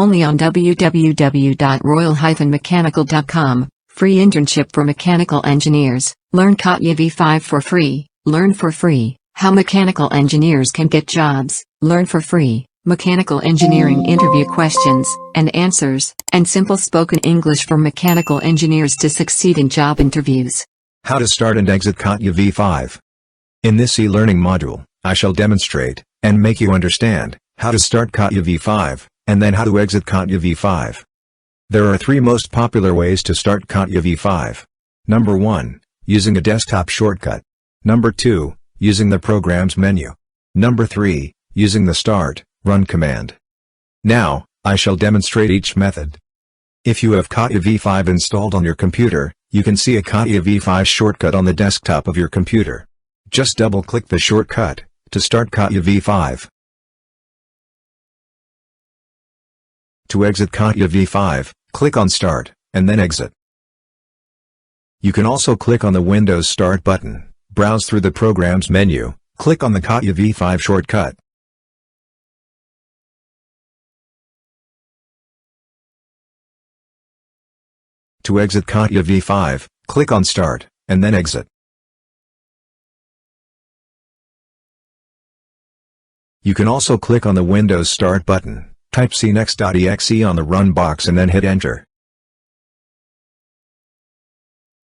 Only on www.royal-mechanical.com. Free internship for mechanical engineers. Learn Catia V5 for free. Learn for free how mechanical engineers can get jobs. Learn for free mechanical engineering interview questions and answers, and simple spoken English for mechanical engineers to succeed in job interviews. How to start and exit Catia V5. In this e-learning module, I shall demonstrate, and make you understand, how to start Catia V5, and then how to exit Catia V5. There are three most popular ways to start Catia V5. Number 1, using a desktop shortcut. Number 2, using the Programs menu. Number 3, using the Start, Run command. Now, I shall demonstrate each method. If you have Catia V5 installed on your computer, you can see a Catia V5 shortcut on the desktop of your computer. Just double-click the shortcut to start Catia V5. To exit Catia V5, click on Start, and then Exit. You can also click on the Windows Start button, browse through the Programs menu, click on the Catia V5 shortcut. To exit Catia V5, click on Start, and then Exit. You can also click on the Windows Start button, type cnext.exe on the Run box and then hit Enter.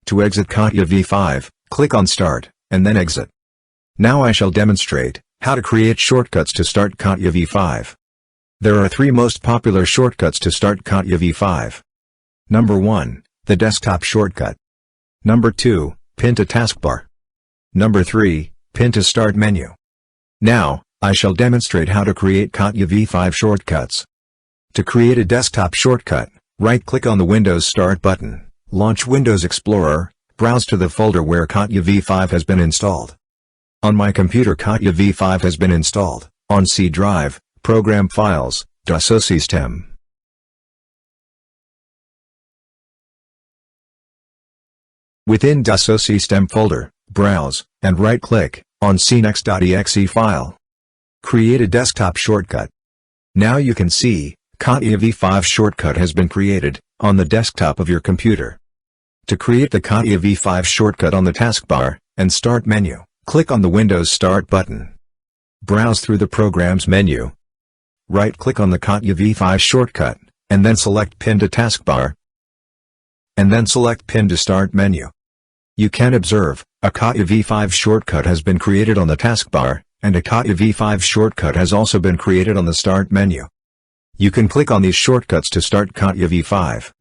To exit Catia V5, click on Start, and then Exit. Now I shall demonstrate how to create shortcuts to start Catia V5. There are three most popular shortcuts to start Catia V5. Number 1, the desktop shortcut. Number 2, pin to taskbar. Number 3, pin to start menu. Now, I shall demonstrate how to create Catia V5 shortcuts. To create a desktop shortcut, right-click on the Windows Start button, launch Windows Explorer, browse to the folder where Catia V5 has been installed. On my computer Catia V5 has been installed, on C drive, Program Files, Dassault System. Within Dassault System folder, browse, and right-click, on cnext.exe file. Create a desktop shortcut. Now you can see, Catia V5 shortcut has been created, on the desktop of your computer. To create the Catia V5 shortcut on the taskbar, and Start menu, click on the Windows Start button. Browse through the Programs menu. Right-click on the Catia V5 shortcut, and then select Pin to taskbar, and then select Pin to Start menu. You can observe, a Catia V5 shortcut has been created on the taskbar, and a Catia V5 shortcut has also been created on the Start menu. You can click on these shortcuts to start Catia V5.